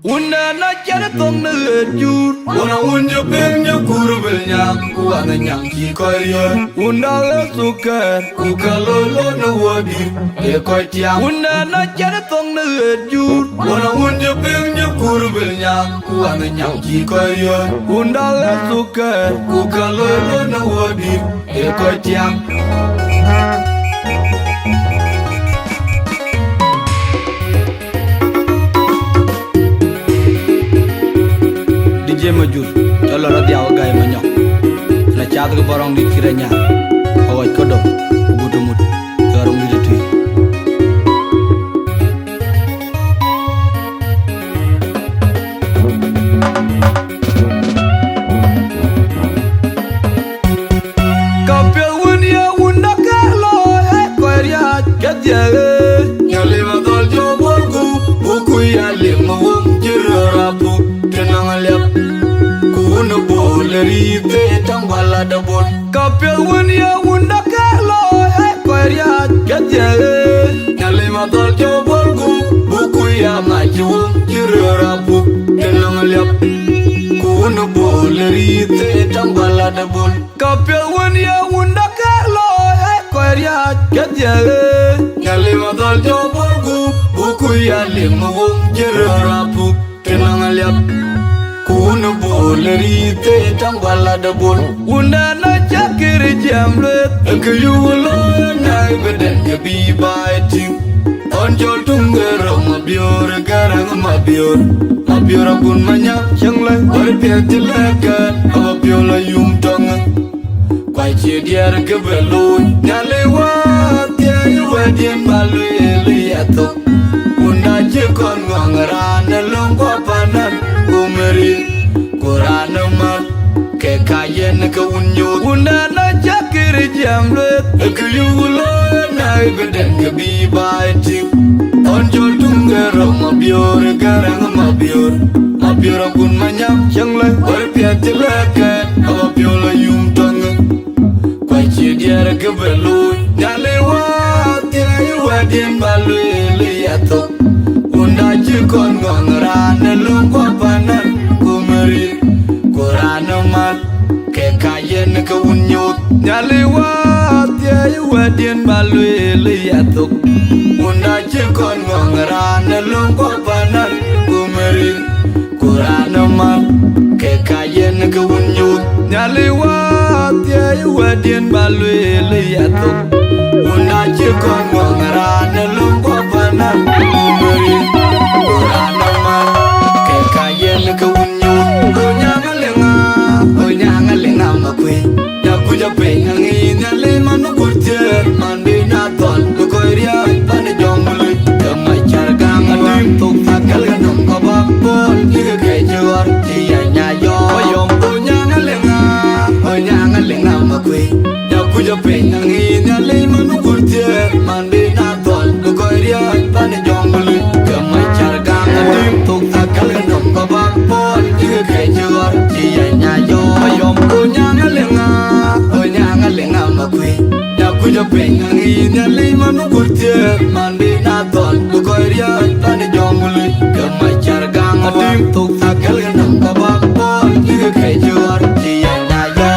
Una na chana tong na jur Una unja peng nya kurubel nyang Kuana nyang ki koyon Una la sukar Kuka lolo na wadi E koi tiang Una na chana tong na jur Una unja peng nya kurubel nyang Kuana nyang ki koyon Una la sukar Kuka lolo na wadi E koi tiang Majur, kalau roti awak gaya manyok, na chat ke barang di kiranya, awak kodok, budumut, garung di letui. Kapel wunia wunda kalo, korea kadia, nyale madal jobolku, buku ya lima wong jerapu, tenang liap. Una boleri te tambala da bon kapel wunia wunda kalo korea kadia nyale madol jobolgu buku ya maji wong jirarabu tenang liap una boleri te tambala da bon kapel wunia wunda kalo korea kadia nyale madol jobolgu buku ya lima wong jirarabu tenang liap Una boleri te tambala da bol Una na chakiri jamlet Ke yulo na ibeden ke bi baiting Onjol tunggero mabior garang mabior Mabior akun manyak changlay Barpiak tilakat Abapiola yung tonga Kwai chidiar ke beloy Nyalewat ya yuwadien balu eliato Una jekon ngangaran Longkwa panan Kumeri Kurana mat Ke kayen ke unyut Una na chakiri jamlet Ke yulo na ibeden ke bi baiting Onjol tunggero mabior garang mabior Mabior akun manyak changlay Barpiak tilakat Abapiola yung tonga Kwai chidiar ke beloy Nyalewat ya yuwadien balu eliato Unda jikon ngangaran Longkwa panan Kumeri Kurana mat Ke kayen ke unyut Nyalewat ya yuwadien balu eliato Unda jikon ngangaran Longkwa panan Kumeri Kurana mat Ke kayen ke unyut Nyalewat ya yuwadien balu eliato Unda jikon ngangaran Longkwa panan Kumeri Kurana mat Ke kayen ke unyut Onyanga lenga makwe Yaku jape nyangi nyale manu kurtir Mandi natol Lukoiria pane jongului Kemai cargang Tuk takal ganong kabakbol Liga kejuar Tia nyayo Oyom Onyanga lenga makwe Yaku jape nyangi nyale manu kurtir Mandi natol Lukoiria pane jongului Kemai cargang Tuk takal ganong kabakbol Liga kejuar Tia nyayo Oyom Onyanga lenga makwe Yaku jape nyangi nyale manu kurtir Mandi natol Lukoiria pane jongului Kemai cargang Tuk takal ganong kabakbol Liga kejuar Tia nyayo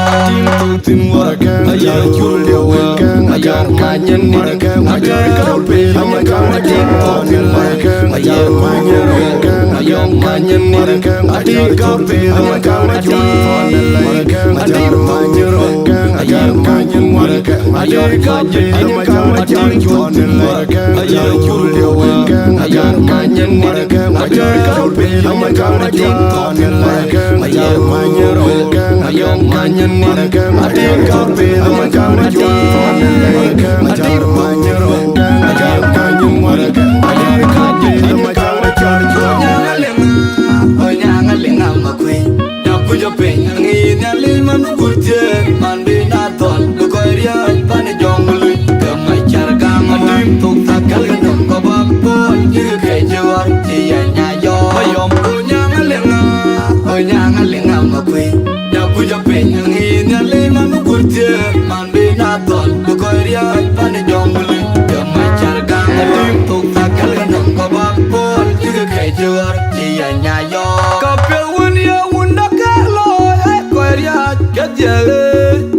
Tin waragang ajar jul dewagang ajar kanyen waragang ajar kalpe amagang ajar tonel waragang ajar kanyen waragang ayong kanyen waragang ajar kalpe amagang ajar tonel waragang ajar kanyen waragang ajar kanyen waragang ajar kalpe amagang ajar tonel waragang ajar jul dewagang ajar kanyen waragang ajar kalpe amagang ajar tonel waragang ajar kanyen waragang ayong kanyen waragang ajar kalpe amagang ajar tonel waragang ajar kanyen waragang ajar kanyen waragang ajar kalpe amagang ajar Onyanga lenga makwe Yaku jape nyangi nyale manu kurtir Mandi natol Lukoiria pane jongului Kemai cargang Tuk takal ganong kabakbol Liga kejuar Tia nyayo Oyom Onyanga lenga makwe Yaku jape nyangi nyale manu kurtir Mandi natol Lukoiria pane jongului chi ya nya yo ka pe wun ya wun da ka lo ai ko ya ka je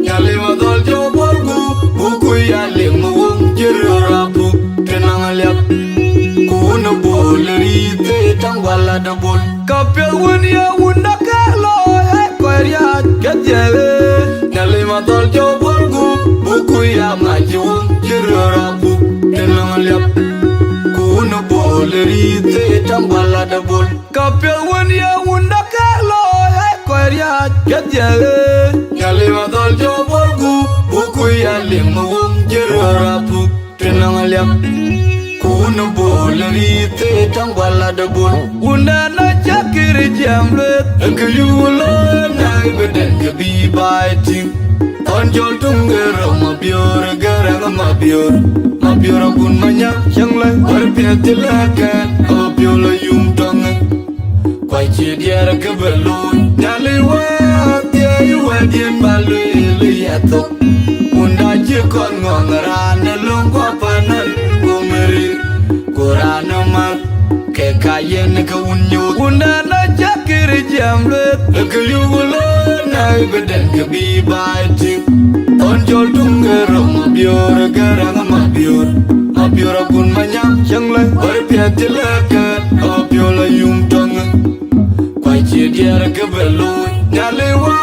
nya le ma dol jo bor gu bu ku ya le mo won jero ra bu tenang lep ku no bol ri te tang wala da bol ka pe wun ya wun da ka lo ai ko ya ka je nya le ma dol jo bor gu bu ku ya ma ji won jero ra bu tenang lep no bol ri te tang wala da bol ka pe won ya wun da ka lo ai ko ya ka je ya le ma dol jo bor gu bu ku ya le mo won jero ra bu tenang lep ku no bol ri te tang wala da bol unda na chakir jam le ka yu lo na be den ka bi bai ting on jol tung ro ma bior garang ma bior kun manya yang lai war pia tilakan o biolo yum tong kwai chi dia ra ka belu nyale wa dia yu wa dien balu le ya to unda ji kon ngong ra na long kwa panan kumeri kurana ma ke kayen ka unyu unda na jakir jam le ka yu lo na beden ka bi bai ting on jol tung ro ma bior garang ma bior kun manya yang lai war pia tilakan o biolo yum tong kwai chi dia ra ka belu nyale wa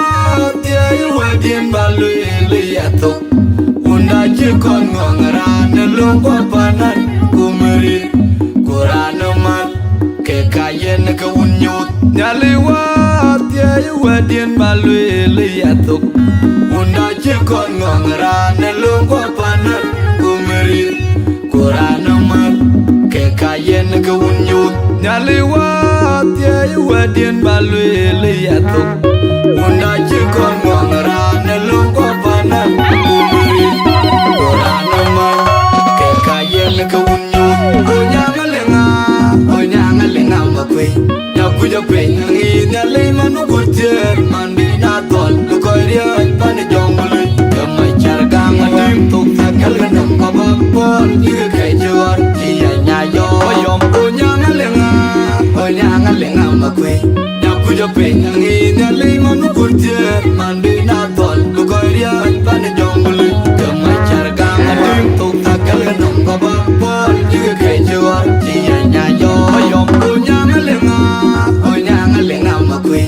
dia yu wa dien balu le ya to unda ji kon ngong ra na long kwa panan kumeri kurana ma ke kayen ka unyu nyale wa dia yu wa dien balu le ya to unda ji kon ngong ra na long kwa panan kumeri kurana ma ke kayen ka unyu nyale wa dia yu wa dien balu le ya to unda ji kon ngong ra na long kwa panan kumeri kurana ma ke kayen ka unyu onya ma kwe ya ku ja pe ngi na le manu kurtier man bi na tol lu ko ria pan jong lu ka mai char ga ma tim tu ta kal nam ka ba pol ji ka jor ji ya nya yo yom onya nga ma kwe ya ku ja pe ngi na le manu kurtier man bi na tol lu ko ria pan jong lu ka mai char ga ma tim tu ta kal nam ka ba pol ji ka jor ji ya nya yo yom onya nga ma kwe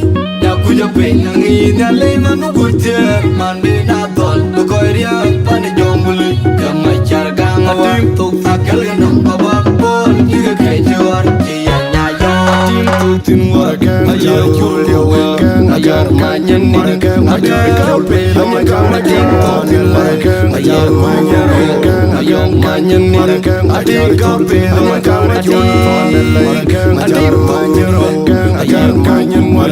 ya ku ja pe ngi na le manu kurtier man bi na tol lu ko ria pan jong lu ka mai char ga ma tim tu ta kal nam ka ba pol ji ka jor ji ya nya yo tim tu tin wa ayo chul yo agar ma nyen ni agar ka pe ma ka ma tim tu tin wa ayo ma nyen ayo ma nyen ni agar ka pe ma ka ma tim tu agar ma nyen agar ka nyen wa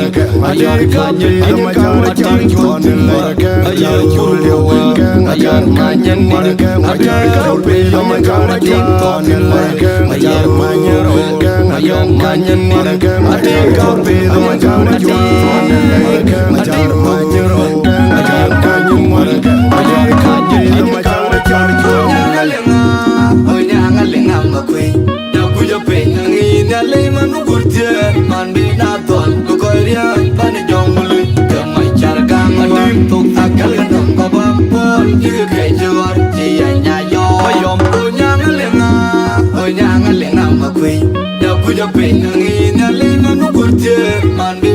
agar ka nyen ma ka ma tim tu ayo chul yo agar ma nyen ni agar ka pe ma ka ma tim tu ayo ma nyen ayo ma nyen ni agar ka pe ma ka ma tim tu agar ma nyen agar ka nyen wa agar ka nyen ma ka ma tim tu onya ma kwe ya ku ja pe ngi na le manu kurtier man bi na tol lu ko ria pan jong lu ka mai char ga ma tim tu ta kal nam ka ba pol ji ka jor ji ya nya yo yom onya nga le ma kwe ya ku ja pe ngi na le manu kurtier man bi